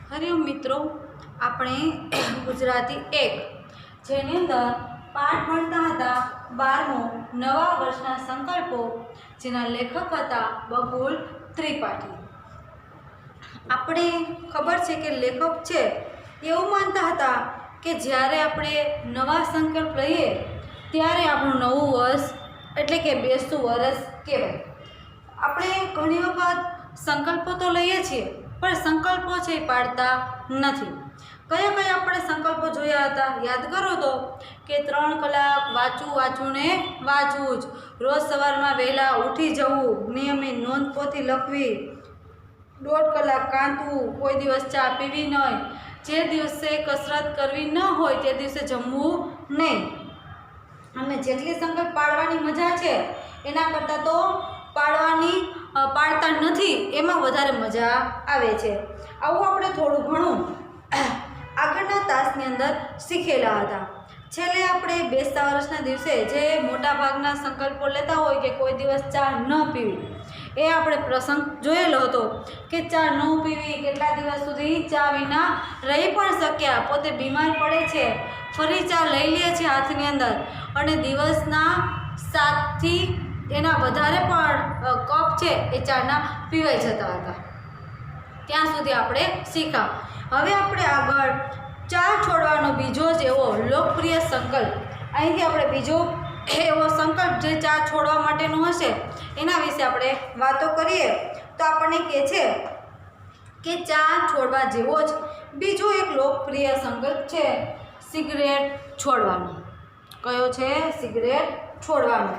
હરિઓમ મિત્રો, આપણે ગુજરાતી 1 જેની અંદર પાઠ ભણતા હતા 12મો નવા વર્ષના સંકલ્પો, જેના લેખક હતા બકુલ ત્રિપાઠી. આપણે ખબર છે કે લેખક છે એવું માનતા હતા કે જ્યારે આપણે નવા સંકલ્પ લઈએ ત્યારે આપણું નવું વર્ષ એટલે કે બેસતું વર્ષ કહેવાય. આપણે ઘણી વખત સંકલ્પો તો લઈએ છીએ પણ સંકલ્પો છે એ પાડતા નથી. કયા કયા આપણે સંકલ્પો જોયા હતા યાદ કરો તો કે 3 કલાક વાંચવું ને વાંચવું જ, રોજ સવારમાં વહેલા ઉઠી જવું, નિયમિત નોંધપોથી લખવી, 1.5 કલાક કાંતવું, કોઈ દિવસ ચા પીવી નહીં, જે દિવસે કસરત કરવી ન હોય તે દિવસે જમવું નહીં. અને જેટલી સંકલ્પ પાડવાની મજા છે એના કરતાં તો પાડતા નથી એમાં વધારે મજા આવે છે. આવું આપણે થોડું ઘણું આગળના તાસની અંદર શીખેલા હતા. છેલ્લે આપણે બેસતા વર્ષના દિવસે જે મોટાભાગના સંકલ્પો લેતા હોય કે કોઈ દિવસ ચા ન પીવી, એ આપણે પ્રસંગ જોયેલો હતો કે ચા ન પીવી, કેટલા દિવસ સુધી ચા વિના રહી પણ શક્યા, પોતે બીમાર પડે છે, ફરી ચા લઈ લે છે હાથની અંદર અને દિવસના 7થી એના વધારે પણ કપ છે એ ચાના પીવાઈ જતા હતા. ત્યાં સુધી આપણે શીખ્યા. હવે આપણે આગળ ચા છોડવાનો બીજો જ એવો લોકપ્રિય સંકલ્પ, અહીંથી આપણે બીજો એવો સંકલ્પ જે ચા છોડવા માટેનો હશે એના વિશે આપણે વાતો કરીએ તો આપણને કહે છે કે ચા છોડવા જેવો જ બીજો એક લોકપ્રિય સંકલ્પ છે સિગરેટ છોડવાનો. કયો છે? સિગરેટ છોડવાનો.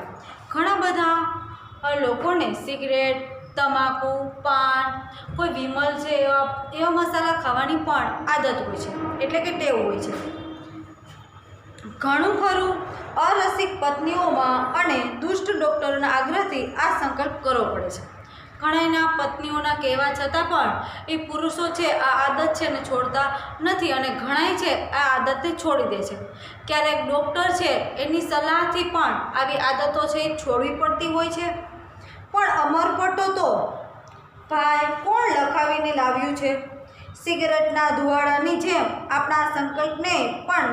ઘણા બધા લોકોને સિગરેટ, તમાકુ, પાન, કોઈ વિમલ છે એવા મસાલા ખાવાની પણ આદત હોય છે, એટલે કે ટેવ હોય છે. ઘણું ખરું અરસિક પત્નીઓમાં અને દુષ્ટ ડૉક્ટરોના આગ્રહથી આ સંકલ્પ કરવો પડે છે. ઘણાના પત્નીઓના કહેવા છતાં પણ એ પુરુષો છે આ આદત છે ને છોડતા નથી અને ઘણાય છે આ આદતને છોડી દે છે. ક્યારેક ડૉક્ટર છે એની સલાહથી પણ આવી આદતો છે એ છોડવી પડતી હોય છે. પણ અમરપટ્ટો તો ભાઈ કોણ લખાવીને લાવ્યું છે? સિગરેટના ધુવાડાની જેમ આપણા સંકલ્પને પણ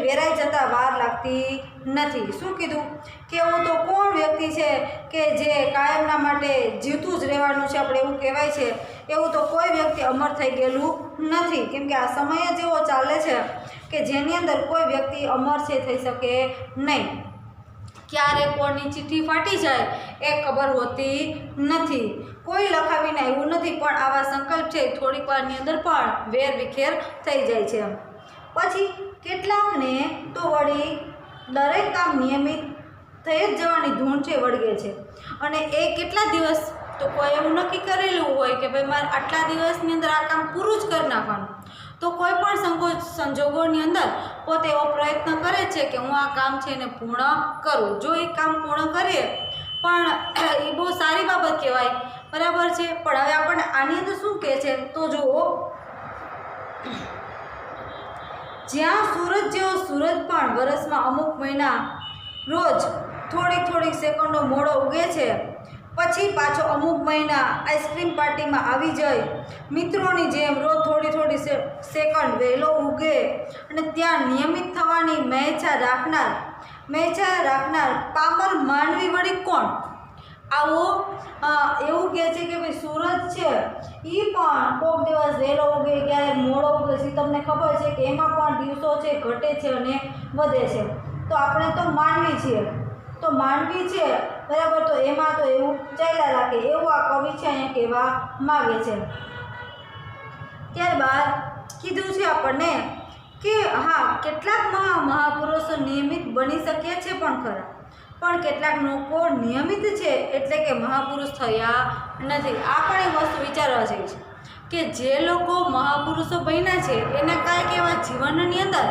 વેરાઈ જતાં વાર લાગતી નથી. શું કીધું કે એવું તો કોણ વ્યક્તિ છે કે જે કાયમના માટે જીવતું જ રહેવાનું છે, આપણે એવું કહેવાય છે, એવું તો કોઈ વ્યક્તિ અમર થઈ ગયેલું નથી. કેમ કે આ સમય જ એવો ચાલે છે કે જેની અંદર કોઈ વ્યક્તિ અમર છે થઈ શકે નહીં. ક્યારે કોની ચિઠ્ઠી ફાટી જાય એ ખબર હોતી નથી, કોઈ લખાવીને આવ્યું નથી. પણ આવા સંકલ્પ છે થોડીક વારની અંદર પણ વેરવિખેર થઈ જાય છે. પછી કેટલાકને તો વળી દરેક કામ નિયમિત થઈ જ જવાની ધૂન છે વળગે છે અને એ કેટલા દિવસ તો કોઈ એવું નક્કી કરેલું હોય કે ભાઈ મારે આટલા દિવસની અંદર આ કામ પૂરું જ કરી નાખવાનું, તો કોઈ પણ સંજોગોની અંદર પોતે એવો પ્રયત્ન કરે છે કે હું આ કામ છે એને પૂર્ણ કરું. જો એ કામ પૂર્ણ કરીએ પણ એ બહુ સારી બાબત કહેવાય, બરાબર છે. પણ હવે આપણને આની અંદર શું કહે છે તો જુઓ, જ્યાં સૂરજ જેવો સૂરજ પણ વર્ષમાં અમુક મહિના રોજ થોડીક સેકન્ડો મોડો ઉગે છે, પછી પાછો અમુક મહિના આઈસ્ક્રીમ પાર્ટીમાં આવી જાય, મિત્રોની જેમ રોજ થોડી સેકન્ડ વહેલો ઉગે અને ત્યાં નિયમિત થવાની મેચા રાખનાર પામર માનવી વળી કોણ? આવો એવું કહે છે કે ભાઈ સૂરજ છે એ પણ કોઈક દિવસ વહેલો ઉગે, ક્યારેક મોડો ઉગે છે. તમને ખબર છે કે એમાં પણ દિવસો છે ઘટે છે અને વધે છે. તો આપણે તો માનવી છીએ, તો માનવી છે બરાબર, તો એમાં તો એવું ચાલ્યા રાખે એવું આ કવિ છે અહીંયા કહેવા માગે છે. ત્યારબાદ કીધું છે આપણને કે હા, કેટલાક મહાપુરુષો નિયમિત બની શક્યા છે પણ ખરા, પણ કેટલાક લોકો નિયમિત છે એટલે કે મહાપુરુષ થયા નથી. આ પણ એક વસ્તુ વિચારવા જેવી છે કે જે લોકો મહાપુરુષો બન્યા છે એના કાંઈક એવા જીવનની અંદર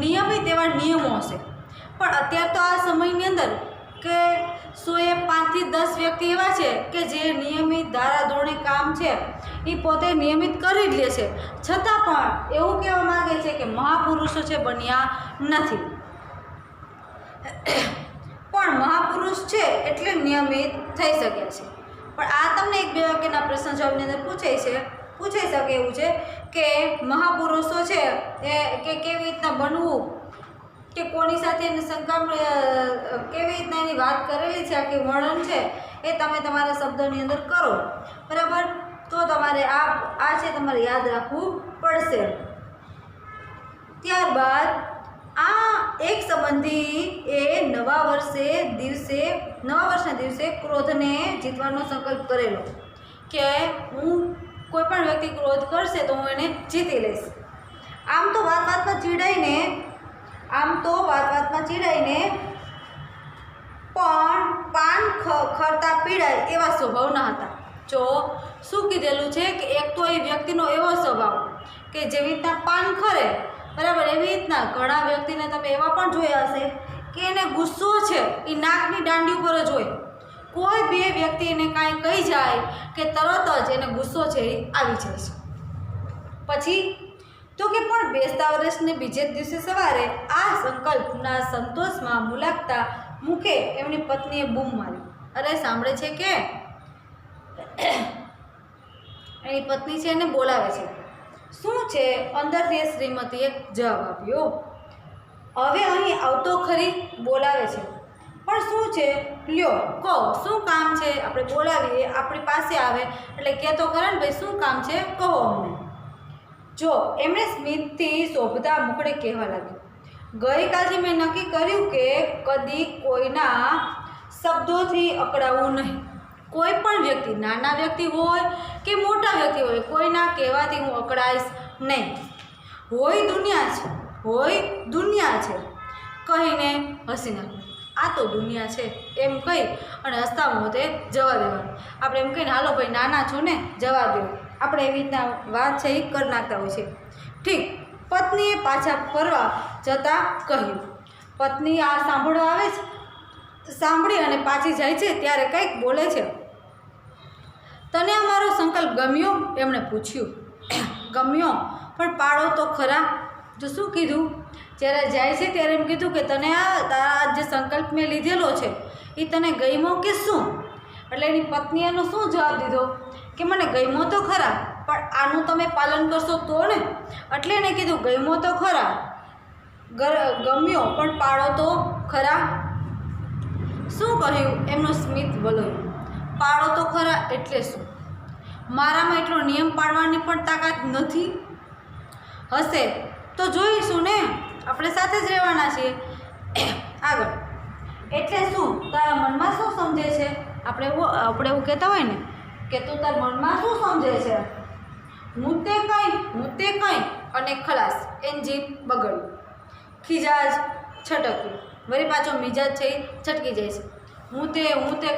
નિયમિત એવા નિયમો હશે. પણ અત્યારે તો આ સમયની અંદર કે 100-5થી 10 વ્યક્તિ એવા છે કે જે નિયમિત ધારાધોરણે કામ છે એ પોતે નિયમિત કરી જ લે છે, છતાં પણ એવું કહેવા માગે છે કે મહાપુરુષો છે બન્યા નથી. પણ મહાપુરુષ છે એટલે નિયમિત થઈ શકે છે. પણ આ તમને 1-2 વાક્યના પ્રશ્ન જવાબની અંદર પૂછાય છે, પૂછાઈ શકે એવું છે કે મહાપુરુષો છે એ કે કેવી રીતના બનવું, કે કોની સાથે એની કેવી રીતના એની વાત કરેલી છે, આખી વર્ણન છે એ તમે તમારા શબ્દોની અંદર કરો, બરાબર. તો તમારે આ છે તમારે યાદ રાખવું પડશે. ત્યારબાદ આ એક સંબંધી એ નવા વર્ષના દિવસે ક્રોધને જીતવાનો સંકલ્પ કરેલો કે હું કોઈ પણ વ્યક્તિ ક્રોધ કરશે તો હું એને જીતી લઈશ. આમ તો વાત વાતમાં ચીડાઈને પણ પાન ખરતા પીડાય એવા સ્વભાવના હતા. જો શું કીધેલું છે કે એક તો એ વ્યક્તિનો એવો સ્વભાવ કે જેવી રીતના પાન ખરે, બરાબર, એવી રીતના ઘણા વ્યક્તિને તમે એવા પણ જોયા હશે કે એને ગુસ્સો છે એ નાકની દાંડી ઉપર જ હોય. કોઈ બે વ્યક્તિ એને કાંઈ કહી જાય કે તરત જ એને ગુસ્સો છે એ આવી જાય છે. પછી તો કે પણ બેસતા વર્ષને બીજે દિવસે સવારે આ સંકલ્પના સંતોષમાં મુલાકતા મુખે એમની પત્નીએ બૂમ મારી. અરે સાંભળે છે કે એની પત્ની છે એને બોલાવે છે. શું છે? અંદરથી શ્રીમતીએ જવાબ આપ્યો. હવે અહીં આવતો ખરી, બોલાવે છે, પણ શું છે? લ્યો કહો, શું કામ છે? આપણે બોલાવીએ, આપણી પાસે આવે એટલે કહેતો ખરા ને ભાઈ, શું કામ છે કહો અમને. જો એમણે સ્મિતથી શોભતા મુખડે કહેવા લાગ્યું, ગઈકાલથી મેં નક્કી કર્યું કે કદી કોઈના શબ્દોથી અકળાવું નહીં. કોઈ પણ વ્યક્તિ, નાના વ્યક્તિ હોય કે મોટા વ્યક્તિ હોય, કોઈના કહેવાથી હું અકળાઈશ નહીં. હોય દુનિયા છે કહીને હસી નાખ્યું. આ તો દુનિયા છે એમ કહી અને હસતા મોતે જવા દેવાનું. આપણે એમ કહીને હાલો ભાઈ નાના છો ને જવા દો, આપણે એવી રીતના વાત છે એ કરી નાખતા હોય છે. ઠીક. પત્નીએ પાછા ફરવા જતાં કહ્યું. પત્ની આ સાંભળવા આવે છે, સાંભળી અને પાછી જાય છે ત્યારે કંઈક બોલે છે. તને અમારો સંકલ્પ ગમ્યો? એમણે પૂછ્યું. ગમ્યો, પણ પાડો તો ખરા. જો શું કીધું? જ્યારે જાય છે ત્યારે એમ કીધું કે તને તારા જે સંકલ્પ મેં લીધેલો છે એ તને ગમ્યો કે શું? એટલે એની પત્નીએ એનો શું જવાબ દીધો કે મને ગમ્યો તો ખરા, પણ આનું તમે પાલન કરશો તો ને. એટલે એને કીધું ગમ્યો તો ખરા, ગમ્યો પણ પાડો તો ખરા. શું કહ્યું? એમનું સ્મિત વલોયું. પાડો તો ખરા એટલે શું? મારામાં એટલો નિયમ પાડવાની પણ તાકાત નથી. હશે તો જોઈશું ને, આપણે સાથે જ રહેવાના છીએ. આગળ. એટલે શું? તારા મનમાં શું સમજે છે? આપણે એવું કહેતા હોય ને કે તું તારા મનમાં શું સમજે છે? હું તે કંઈ અને ખલાસ. એન્જિન બગડ્યું. ખીજાજ છટક્યું. વળી પાછો મિજાજ છે એ છટકી જાય છે. હું તે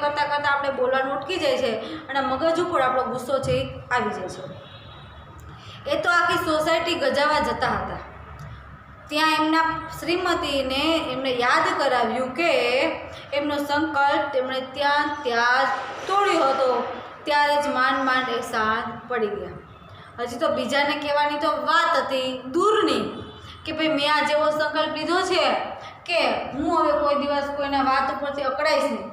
કરતાં આપણે બોલવાનું અટકી જાય છે અને મગજ ઉપર આપણો ગુસ્સો છે એ આવી જાય છે. એ તો આખી સોસાયટી ગજાવા જતા હતા. ત્યાં એમના શ્રીમતીને એમને યાદ કરાવ્યું કે એમનો સંકલ્પ તેમણે ત્યાં જ તોડ્યો હતો. ત્યારે જ માંડ એ શાંત પડી ગયા. હજી તો બીજાને કહેવાની તો વાત હતી દૂરની કે ભાઈ મેં આ જેવો સંકલ્પ લીધો છે કે હું હવે કોઈ દિવસ કોઈના વાત ઉપરથી અકળાઈશ નહીં.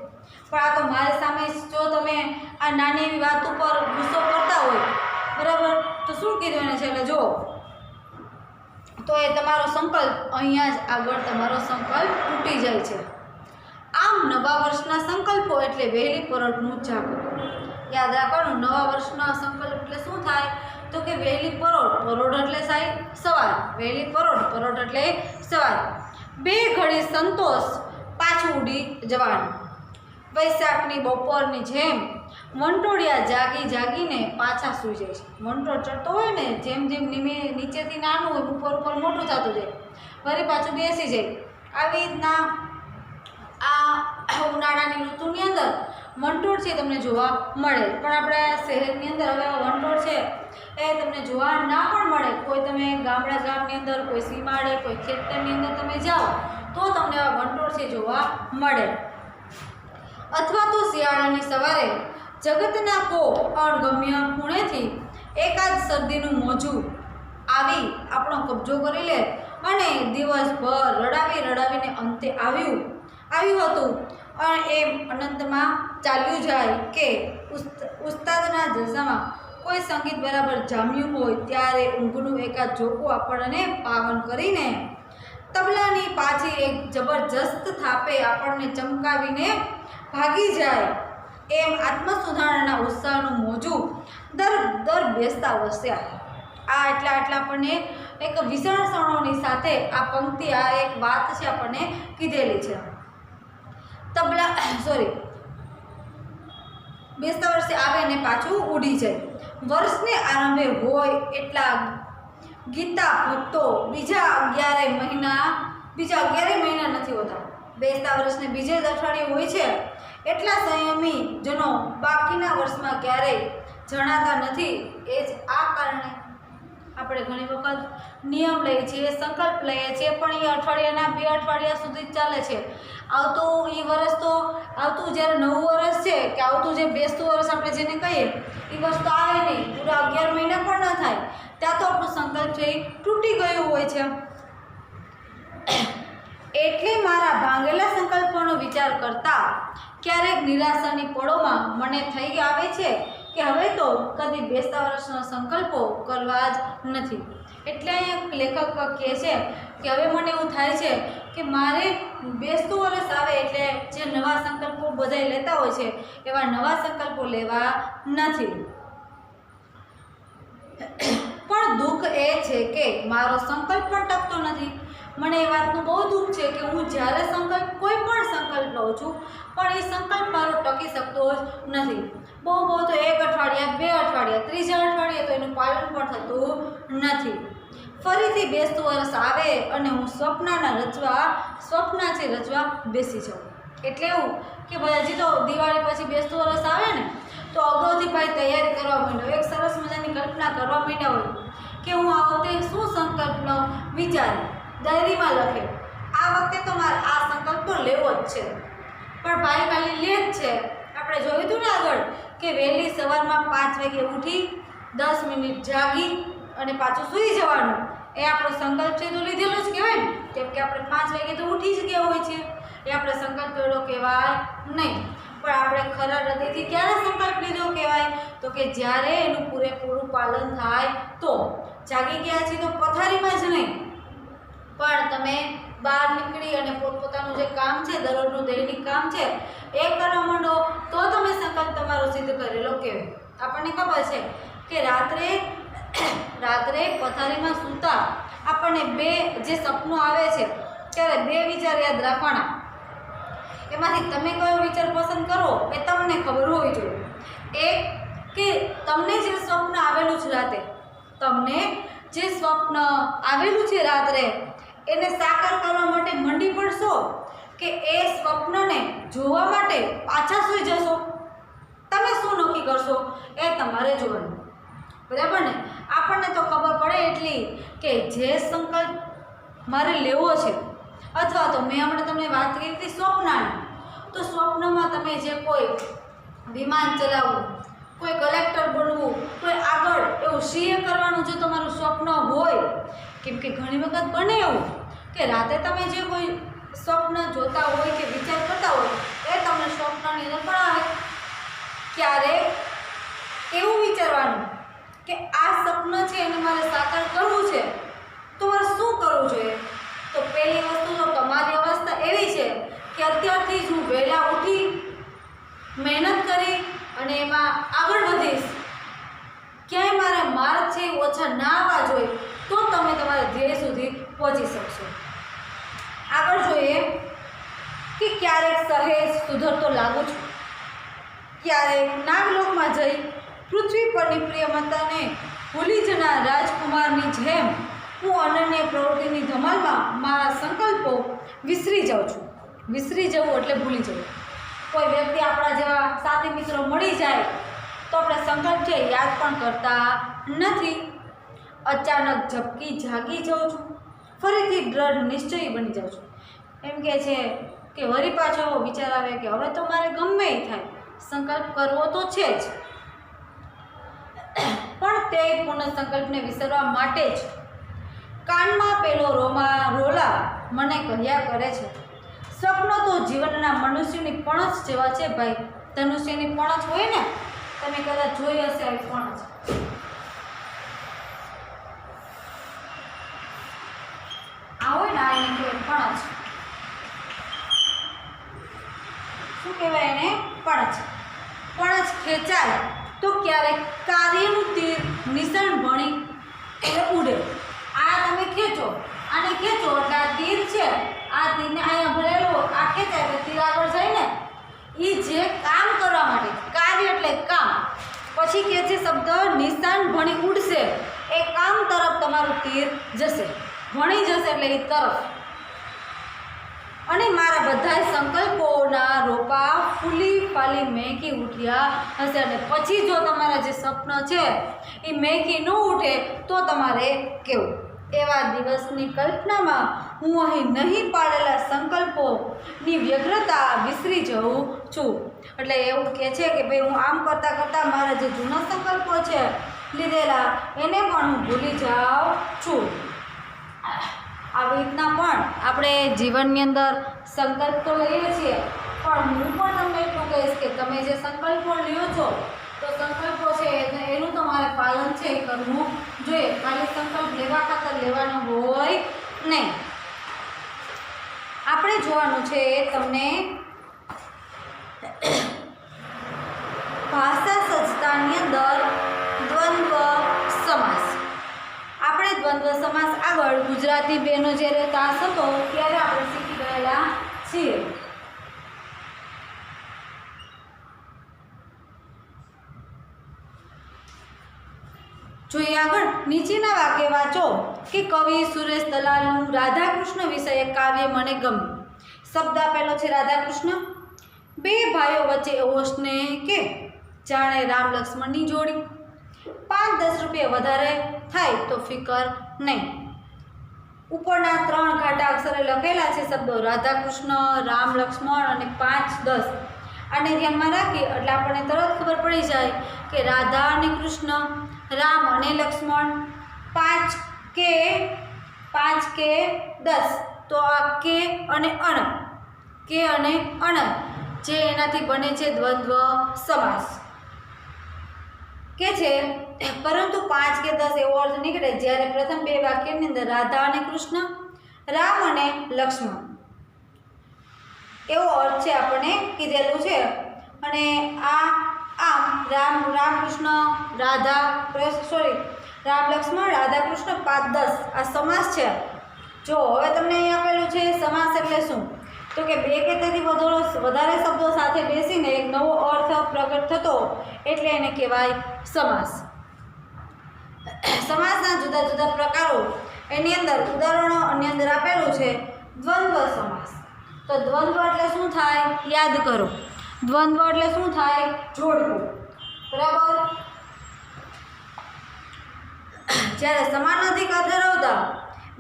પણ આ તો મારી સામે જો તમે આ નાની એવી વાત ઉપર ગુસ્સો કરતા હોય, બરાબર, તો શું કીધું એને છે એટલે જો તો એ તમારો સંકલ્પ અહીંયા જ આગળ તમારો સંકલ્પ તૂટી જાય છે. આમ નવા વર્ષના સંકલ્પો એટલે વહેલી પરોઢનું જાગવું. યાદ રાખવાનું, નવા વર્ષના સંકલ્પ એટલે શું થાય તો કે વહેલી પરોઢ એટલે સવાર, વહેલી પરોઢ એટલે સવાર. બે ઘડી સંતોષ પાછું ઉડી જવાનું. વૈશાખની બપોરની જેમ વંટોળિયા જાગીને પાછા સૂઈ જાય છે. વંટોળ ચડતો હોય ને, જેમ નીચેથી નાનું હોય ઉપર મોટું થતું જાય, વળી પાછું બેસી જાય. આવી રીતના આ ઉનાળાની ઋતુની અંદર વંટોળ છે તમને જોવા મળે. પણ આપણે શહેરની અંદર હવે વંટોળ છે એ તમને જોવા ના પણ મળે. કોઈ તમે ગામની અંદર, કોઈ સીમાડે, કોઈ ખેતરની અંદર તમે જાઓ તો તમને આ વંટોળ છે જોવા મળે. અથવા તો શિયાળાની સવારે જગતના અણગમ્ય ખૂણેથી એકાદ શરદીનું મોજું આવી આપણો કબજો કરી લે અને દિવસભર રડાવીને અંતે આવ્યું હતું અને એમ અનંતમાં ચાલ્યું જાય કે ઉસ્તાદના જલસામાં કોઈ સંગીત બરાબર જામ્યું હોય ત્યારે ઊંઘનું એકાદ ઝોકું આપણને પાવન કરીને તબલાની પાછી એક જબરજસ્ત થાપે આપણને ચમકાવીને ભાગી જાય એમ આત્મસુધારણાના ઉત્સાહનું મોજું દર બેસતા વર્ષે આવે. આટલા આપણને એક વિશેષણોની સાથે આ પંક્તિ આ એક વાત છે આપણને કીધેલી છે. બેસતા વર્ષે આવે ને પાછું ઉડી જાય. વર્ષને આરંભે હોય એટલા ગીતા ભક્તો બીજા 11 મહિના નથી હોતા. બેસતા વર્ષને બીજે જ અઠવાડિયે હોય છે એટલા સંયમી જનો બાકીના વર્ષમાં ક્યારેય જણાતા નથી. એ જ આ કારણે આપણે ઘણી વખત નિયમ લઈએ છીએ, સંકલ્પ લઈએ છીએ, પણ એ અઠવાડિયાના 2 અઠવાડિયા સુધી જ ચાલે છે. આવતું એ વર્ષ તો આવતું જ્યારે નવું વર્ષ છે કે આવતું જે બેસતું વર્ષ આપણે જેને કહીએ એ વર્ષ તો આવે નહીં, પૂરા 11 મહિના પણ ન થાય ત્યાં તો આપણું સંકલ્પ છે એ તૂટી ગયું હોય છે. એટલે મારા ભાંગેલા સંકલ્પોનો વિચાર કરતા ક્યારેક નિરાશાની પળોમાં મને થઈ આવે છે કે હવે તો કદી બેસતા વર્ષના સંકલ્પો કરવા જ નથી. એટલે અહીંયા લેખક કહે છે કે હવે મને એવું થાય છે કે મારે બેસતું વર્ષ આવે એટલે જે નવા સંકલ્પો બધાય લેતા હોય છે એવા નવા સંકલ્પો લેવા નથી. પણ દુઃખ એ છે કે મારો સંકલ્પ પણ ટકતો નથી. મને એ વાતનું બહુ દુઃખ છે કે હું જ્યારે કોઈ પણ સંકલ્પ લઉં છું પણ એ સંકલ્પ મારો ટકી શકતો જ નથી. બહુ તો 1 અઠવાડિયા, 2 અઠવાડિયા, ત્રીજા અઠવાડિયે તો એનું પાલન પણ થતું નથી. ફરીથી બેસતું વર્ષ આવે અને હું સ્વપ્ન રચવા બેસી જાઉં. એટલે એવું કે ભાઈ હજી તો દિવાળી પછી બેસતું વર્ષ આવે ને તો અગાઉથી ભાઈ તૈયારી કરવા માંડ્યો, એક સરસ મજાની કલ્પના કરવા માંડ્યા હોય કે હું આ વખતે શું સંકલ્પ લઉં, વિચારે ડાયરીમાં લખે આ વખતે તો મારે આ સંકલ્પ તો લેવો જ છે. પણ ભાઈ ખાલી લે જ છે. આપણે જોયું હતું ને આગળ કે વહેલી સવારમાં 5 વાગે ઉઠી 10 મિનિટ જાગી અને પાછું સૂઈ જવાનું, એ આપણો સંકલ્પ છે તો લીધેલો જ કહેવાય ને. કેમ કે આપણે 5 વાગે તો ઉઠી જ ગયા હોય છે, એ આપણે સંકલ્પ લેલો કહેવાય નહીં. પણ આપણે ખરા હૃદયથી ક્યારે સંકલ્પ લીધો કહેવાય તો કે જ્યારે એનું પૂરેપૂરું પાલન થાય તો. જાગી ગયા છીએ તો પથારીમાં જ નહીં, પણ તમે બહાર નીકળી અને પોતપોતાનું જે કામ છે, દરરોજનું દૈનિક કામ છે એ કરવા માંડો તો તમે સંકલ્પ તમારો સિદ્ધ કરેલો કહેવાય. આપણને ખબર છે કે રાત્રે પથારીમાં સૂતા આપણને 2 જે સપનું આવે છે ત્યારે 2 વિચાર યાદ રાખવાના. એમાંથી તમે કયો વિચાર પસંદ કરો એ તમને ખબર હોવી જોઈએ. એક કે તમને જે સ્વપ્ન આવેલું છે રાત્રે એને સાકાર કરવા માટે મંડી પડશો કે એ સ્વપ્નને જોવા માટે પાછા સૂઈ જશો. તમે શું નક્કી કરશો એ તમારે જોવાનું, બરાબર ને. આપણને તો ખબર પડે એટલી કે જે સંકલ્પ મારે લેવો છે, અથવા તો મેં હમણાં તમને વાત કરી હતી સ્વપ્નની, તો સ્વપ્નમાં તમે જે કોઈ વિમાન ચલાવવું, કોઈ કલેક્ટર બનવું, કોઈ આગળ એવું સીએ કરવાનું જો તમારું સ્વપ્ન હોય, કેમ કે ઘણી વખત બને એવું કે રાતે તમે જે કોઈ સ્વપ્ન જોતા હોય કે વિચાર કરતા હોય એ તમને સ્વપ્નની અંદર પણ આવે. ક્યારેક એવું વિચારવાનું કે આ સપન છે એને મારે સાકાર કરવું છે તો મારે શું કરવું જોઈએ. તો પહેલી વસ્તુ તો તમારી અવસ્થા એવી છે કે અત્યારથી જ હું વહેલા ઉઠી મહેનત કરી અને એમાં આગળ વધીશ. ક્યાંય મારા માર્ક છે ઓછા ના આવવા જોઈએ તો તમે તમારા ધ્યેય સુધી પહોંચી શકશો. આગળ જોઈએ કે ક્યારેક સહેજ સુધરતો લાગુ છું, ક્યારેક નાગલોકમાં જઈ પૃથ્વી પરની પ્રિયમતાને ભૂલી જનાર રાજકુમારની જેમ હું અનન્ય પ્રવૃત્તિની ધમાલમાં મારા સંકલ્પો વિસરી જાઉં છું. વિસરી જવું એટલે ભૂલી જવું. કોઈ વ્યક્તિ આપણા જેવા સાથી મિત્રો મળી જાય તો આપણે સંકલ્પ છે યાદ પણ કરતા નથી. અચાનક ઝપકી જાગી જાઉં છું, ફરીથી દ્રઢ નિશ્ચયી બની જાઉં છું. એમ કહે છે કે વળી પાછો એવો વિચાર આવે કે હવે તો મારે ગમે એ થાય સંકલ્પ કરવો તો છે જ, પણ તે પૂર્ણ સંકલ્પને વિસરવા માટે જ કાનમાં પેલો રોલા મને કહ્યા કરે છે, સ્વપ્ન તો જીવનના મનુષ્યની પણછ જેવા છે ભાઈ. ધનુષ્યની પણછ હોય ને, તમે કદાચ જોઈ હશે આવી પણછ, આ હોય ને આ એને કહેવાય પણજ. શું કહેવાય એને? પણજ. પણજ ખેંચાય તો ક્યારેક કાર્યનું તીર નિશાન ભણી એટલે ઉડે. આ તમે ખેંચો, આને ખેંચો એટલે આ તીર છે, આ તીરને અહીંયા ભરેલું આ ખેંચાય એટલે તીર આગળ જાય ને. એ જે કામ કરવા માટે, કાર્ય એટલે કામ. પછી કે છે શબ્દ નિશાન ભણી ઉડશે, એ કામ તરફ તમારું તીર જશે, ભણી જશે એટલે એ તરફ. અને મારા બધા સંકલ્પોના રોપા ફૂલી ફાલી મેઘી ઉઠ્યા હશે. અને પછી જો તમારા જે સપન છે એ મેઘી ન ઉઠે તો તમારે કેવું? એવા દિવસની કલ્પનામાં હું અહીં નહીં પાડેલા સંકલ્પોની વ્યગ્રતા વિસરી જઉં છું. એટલે એવું કહે છે કે ભાઈ હું આમ કરતાં કરતાં મારા જે જૂના સંકલ્પો છે લીધેલા એને પણ હું ભૂલી જાઉં છું. આવી રીતના પણ આપણે જીવનની અંદર સંકલ્પ તો લઈએ છીએ, પણ હું પણ તમને એટલું કહીશ કે તમે જે સંકલ્પો લ્યો છો તો સંકલ્પો છે એનું તમારે પાલન છે એ કરવું જોઈએ. ખાલી સંકલ્પ લેવા ખાતર લેવાનો હોય નહીં. આપણે જોવાનું છે તમને ભાષા સજ્જતાની અંદર દ્વંદ્વ સમાસ. આપણે દ્વંદ્વ સમાસ આગળ ગુજરાતી બહેનો જ્યારે તાસ હતો ત્યારે આપણે શીખી ગયેલા છીએ. જોઈએ આગળ. નીચેના વાક્ય વાંચો કે કવિ સુરેશ દલાલનું રાધાકૃષ્ણ વિષયક કાવ્ય મને ગમ્યું. શબ્દ આપેલો છે રાધાકૃષ્ણ. બે ભાઈઓ વચ્ચે એવો સ્નેહ કે જાણે રામ લક્ષ્મણની જોડી. 5-10 રૂપિયા વધારે થાય તો ફિકર નહીં. ઉપરના 3 ઘાટા અક્ષરે લખેલા છે શબ્દો રાધાકૃષ્ણ, રામ લક્ષ્મણ અને 5-10. આને ધ્યાનમાં રાખી એટલે આપણને તરત ખબર પડી જાય કે રાધા અને કૃષ્ણ, રામ અને લક્ષ્મણ, 5 કે 10. તો આ કે અને અણ જે એનાથી બને છે દ્વંદ્વ સમાસ કે છે. પરંતુ 5 કે 10 એવો અર્થ નીકળે જ્યારે પ્રથમ 2 વાક્યની અંદર રાધા અને કૃષ્ણ, રામ અને લક્ષ્મણ એવો અર્થ છે આપણને કીધેલું છે. અને આમ રામ કૃષ્ણ રાધા લક્ષ્મણ રાધા કૃષ્ણ 5-10 આ સમાસ છે. જો હવે તમને અહીં આપેલું છે સમાસ એટલે શું? તો કે 2 કે તેથી વધારે શબ્દો સાથે બેસીને એક નવો અર્થ પ્રગટ થતો એટલે એને કહેવાય સમાસ. સમાસના જુદા જુદા પ્રકારો એની અંદર ઉદાહરણો એની અંદર આપેલું છે. દ્વંદ્વ સમાસ. તો દ્વંદ્વ એટલે શું થાય? યાદ કરો. દ્વંદ્વ એટલે શું થાય? જોડવું. બરાબર. જ્યારે સમાન અધિકાર ધરાવતા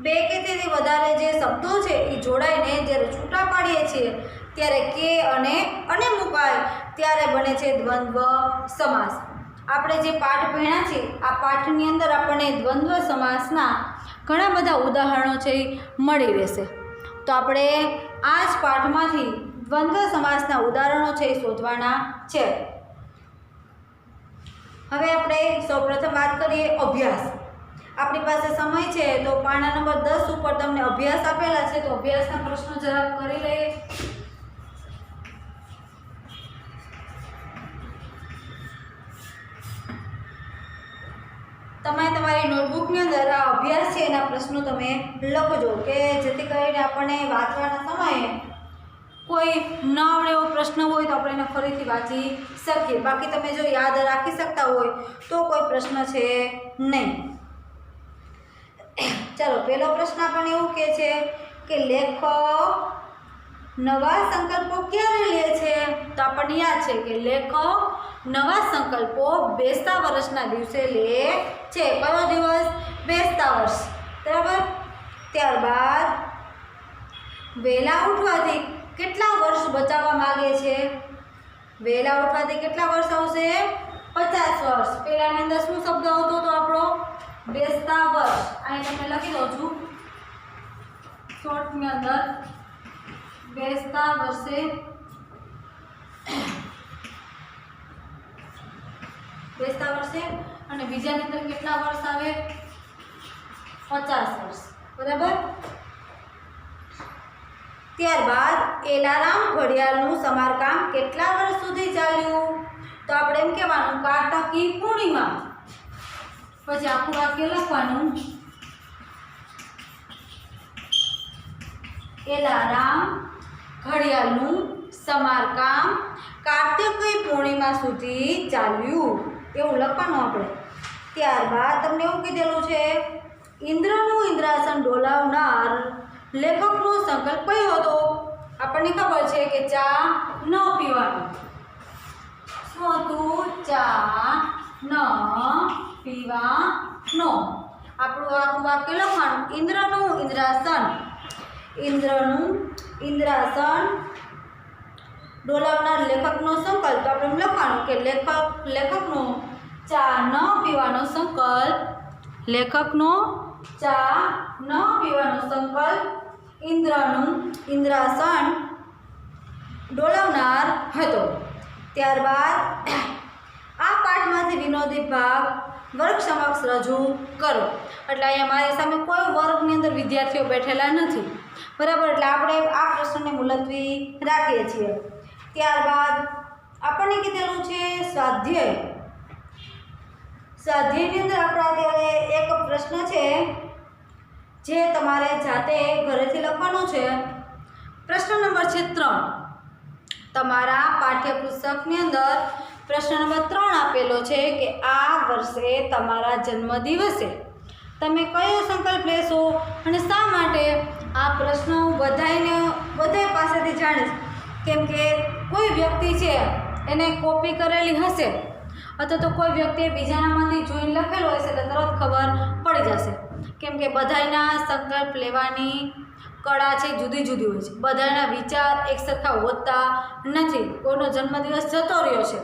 2 કે તેથી વધારે જે શબ્દો છે એ જોડાઈને જ્યારે છૂટા પાડીએ છીએ ત્યારે કે અને મુકાય ત્યારે બને છે દ્વંદ્વ સમાસ. આપણે જે પાઠ ભણ્યા છે આ પાઠની અંદર આપણને દ્વંદ્વ સમાસના ઘણા બધા ઉદાહરણો છે એ મળી રહેશે. તો આપણે આ જ પાઠમાંથી દ્વંદ્વ સમાસના ઉદાહરણો છે એ શોધવાના છે. હવે આપણે સૌપ્રથમ વાત કરીએ અભ્યાસ. આપણી પાસે સમય છે તો પાના નંબર 10 ઉપર તમને અભ્યાસ આપેલા છે, તો અભ્યાસના પ્રશ્નો જરાક કરી લઈએ. તમે તમારી નોટબુકની અંદર આ અભ્યાસ છે એના પ્રશ્નો તમે લખજો કે જેથી કરીને આપણને વાંચવાના સમયે કોઈ ન આવડે એવો પ્રશ્ન હોય તો આપણે એને ફરીથી વાંચી શકીએ. બાકી તમે જો યાદ રાખી શકતા હોય તો કોઈ પ્રશ્ન છે નહીં. ચાલો, પહેલો પ્રશ્ન આપણને એવું કહે છે કે લેખક નવા સંકલ્પો ક્યારે લે છે? તો આપણને યાદ છે કે લેખક નવા સંકલ્પો બેસતા વર્ષના દિવસે લે છે. કયો દિવસ? બેસતા વર્ષ. બરાબર. ત્યારબાદ વહેલા ઉઠવાથી કેટલા વર્ષ બચાવવા માગે છે? વહેલા ઉઠવાથી કેટલા વર્ષ આવશે? 50 વર્ષ. પહેલાની અંદર શું શબ્દ આવતો હતો આપણો? બેસતા વર્ષ. અહીં તમને લખી દઉં છું શોર્ટની અંદર. બેસતા વર્ષે બેસતા વર્ષે, અને બીજાની અંદર કેટલા વર્ષ આવે? 50 વર્ષ, બરાબર. ત્યારબાદ એલારામ ઘડિયાળનું સમારકામ કેટલા વર્ષ સુધી ચાલ્યું? તો આપણે એમ કહેવાનું કાર્તકી પૂર્ણિમા. પછી આખું વાક્ય લખવાનું, એલારામ ઘડિયાળનું સમારકામ કાર્તિકી પૂર્ણિમા સુધી ચાલ્યું, એવું લખવાનું આપણે. ત્યારબાદ તમને એવું કીધેલું છે, ઇન્દ્રનું ઇન્દ્રાસન ડોલાવનાર લેખકનો સંકલ્પ કયો હતો? આપણને ખબર છે કે ચા ન પીવાનું. શું હતું? ચા ન પીવાનો. આપણું આખું વાક્ય લખવાનું, ઇન્દ્રનું ઇન્દ્રાસન, ઇન્દ્રનું ઇન્દ્રાસન ડોલાવનાર લેખકનો સંકલ્પ. તો આપણે લખવાનું કે લેખકનો ચા ન પીવાનો સંકલ્પ, લેખકનો ચા ન પીવાનો સંકલ્પ ઇન્દ્રનું ઇન્દ્રાસન ડોલાવનાર હતો. ત્યારબાદ આ પાઠમાંથી વિનોદી ભાગ વર્ગ સમક્ષ રજૂ કરો. એટલે અહીંયા મારી સામે કોઈ વર્ગની અંદર વિદ્યાર્થીઓ બેઠેલા નથી, બરાબર. એટલે આપણે આ પ્રશ્નને મુલતવી રાખીએ છીએ. ત્યારબાદ આપણને કીધેલું છે સ્વાધ્યાય. સ્વાધ્યાયની અંદર આપણે અત્યારે એક પ્રશ્ન છે જે તમારે જાતે ઘરેથી લખવાનો છે. પ્રશ્ન નંબર છે 3. તમારા પાઠ્યપુસ્તકની અંદર પ્રશ્ન નંબર 3 આપેલો છે કે આ વર્ષે તમારા જન્મદિવસે તમે કયો સંકલ્પ લેશો અને શા માટે? આ પ્રશ્ન હું બધાય પાસેથી જાણીશ, કેમ કે કોઈ વ્યક્તિ છે એને કોપી કરેલી હશે અથવા તો કોઈ વ્યક્તિએ બીજાનામાંથી જોઈને લખેલો હશે એટલે તરત ખબર પડી જશે, કેમ કે બધાયના સંકલ્પ લેવાની કળા છે જુદી જુદી હોય છે. બધાના વિચાર એકસરખા હોતા નથી. કોઈનો જન્મદિવસ જતો રહ્યો છે,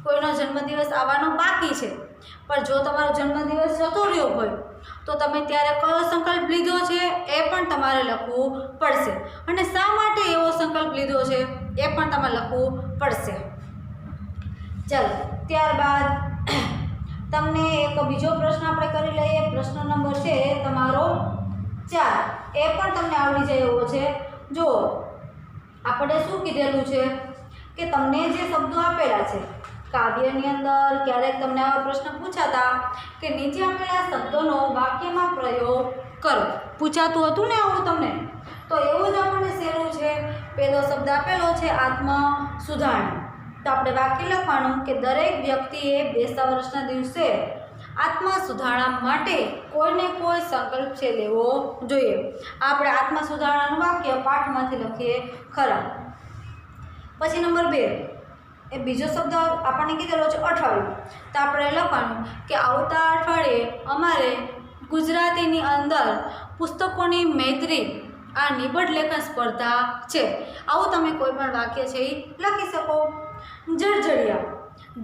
કોઈનો જન્મદિવસ આવવાનો બાકી છે. પણ જો તમારો જન્મદિવસ જતો રહ્યો હોય તો તમે ત્યારે કયો સંકલ્પ લીધો છે એ પણ તમારે લખવું પડશે, અને શા માટે એવો સંકલ્પ લીધો છે એ પણ તમારે લખવું પડશે. ચાલો, ત્યારબાદ તમને એક બીજો પ્રશ્ન આપણે કરી લઈએ. પ્રશ્ન નંબર છે તમારો 4. એ પણ તમને આવડી જાય એવો છે. જો આપણે શું કીધેલું છે કે તમને જે શબ્દો આપેલા છે કાવ્યની અંદર, ક્યારેક તમને આવા પ્રશ્ન પૂછાતા કે નીચે આપેલા શબ્દોનો વાક્યમાં પ્રયોગ કરો. પૂછાતું હતું ને આવું તમને? તો એવું જ આપણને સહેલું છે. પહેલો શબ્દ આપેલો છે આત્મ સુધારણા. તો આપણે વાક્ય લખવાનું કે દરેક વ્યક્તિએ બેસતા વર્ષના દિવસે આત્મા સુધારણા માટે કોઈને કોઈ સંકલ્પ છે લેવો જોઈએ. આપણે આત્મા સુધારણાનું વાક્ય પાઠમાંથી લખીએ ખરા. પછી નંબર 2, એ બીજો શબ્દ આપણને કીધેલો છે અઠવાડિયું. તો આપણે લખવાનું કે આવતા અઠવાડિયે અમારે ગુજરાતીની અંદર પુસ્તકોની મૈત્રી આ નિબંધ લેખન સ્પર્ધા છે. આવું તમે કોઈ પણ વાક્ય છે એ લખી શકો. જળજળિયા,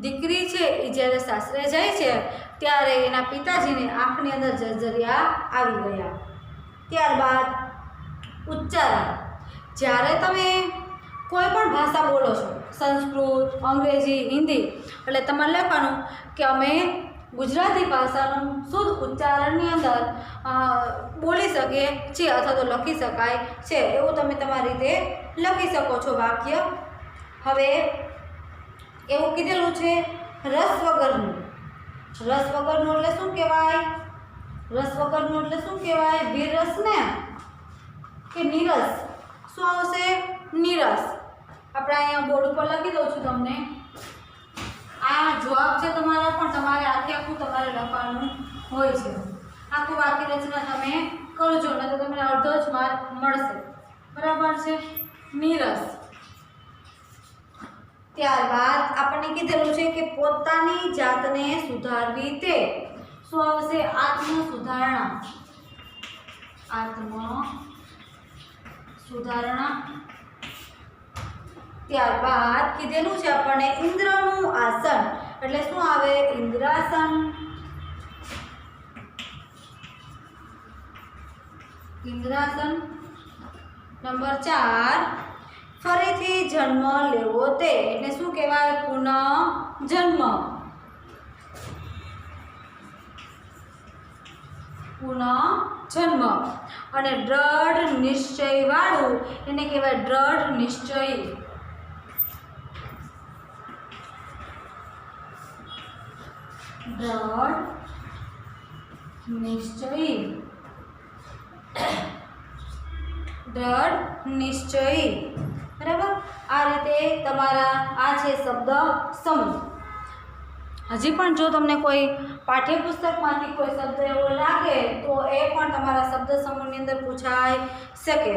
દીકરી છે એ જ્યારે સાસરે જાય છે ત્યારે એના પિતાજીને આંખની અંદર જળજળિયા આવી ગયા. ત્યારબાદ ઉચ્ચારણ, જ્યારે તમે કોઈ પણ ભાષા બોલો છો, સંસ્કૃત, અંગ્રેજી, હિન્દી, એટલે તમારે લખવાનું કે અમે ગુજરાતી ભાષાનું શુદ્ધ ઉચ્ચારણની અંદર બોલી શકીએ છીએ અથવા તો લખી શકાય છે, એવું તમે તમારી રીતે લખી શકો છો વાક્ય. હવે એવું કીધેલું છે રસ વગરનું. રસ વગરનું એટલે શું કહેવાય? રસ વગરનું એટલે શું કહેવાય? વિરસ ને કે નીરસ? શું આવશે? નીરસ. આપણે અહીંયા બોર્ડ ઉપર લખી દઉં છું તમને. આ જવાબ છે તમારા, પણ તમારે આખું તમારે લખવાનું હોય છે. આખું વાક્ય રચના તમે કરજો ને તો તમને અડધો જ માર્ક મળશે, બરાબર છે? નીરસ. ત્યારબાદ આપણને કીધેલું છે કે પોતાની જાતને સુધારવી તે શું આવશે? આત્મ સુધારણા. આત્મ સુધારણા. ત્યારબાદ કીધેલું છે આપણને ઇન્દ્રનું આસન, એટલે શું આવે? ઇન્દ્રાસન. ઇન્દ્રાસન. નંબર 4, ફરીથી જન્મ લેવો તે એટલે શું કહેવાય? પુનઃ જન્મ. પુનઃજન્મ. અને દ્રઢ નિશ્ચયવાળું એને કહેવાય દ્રઢ નિશ્ચયી. દ્રઢ નિશ્ચયી. દ્રઢ નિશ્ચયી. બરાબર. આ રીતે તમારા આ છે શબ્દ સમૂહ. હજી પણ જો તમને કોઈ પાઠ્યપુસ્તકમાંથી કોઈ શબ્દ એવો લાગે તો એ પણ તમારા શબ્દ સમૂહની અંદર પૂછાઈ શકે.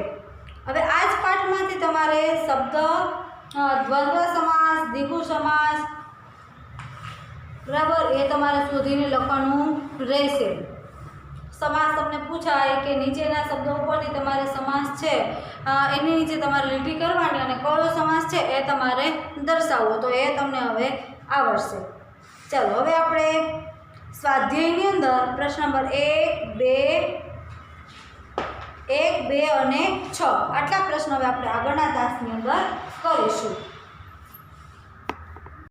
હવે આ જ પાઠમાંથી તમારે શબ્દ દ્વંદ્વ સમાસ, દ્વિગુ સમાસ, બરાબર, એ તમારે શોધીને લખવાનું રહેશે. સમાસ તમને પૂછાય કે નીચેના શબ્દો ઉપરથી તમારે સમાસ છે એની નીચે તમારે લીટી કરવાની અને કયો સમાસ છે એ તમારે દર્શાવવો, તો એ તમને હવે આવડશે. ચાલો હવે આપણે સ્વાધ્યાયની અંદર પ્રશ્ન નંબર 1, 2 અને 6 આટલા પ્રશ્નો હવે આપણે આગળના તાસની અંદર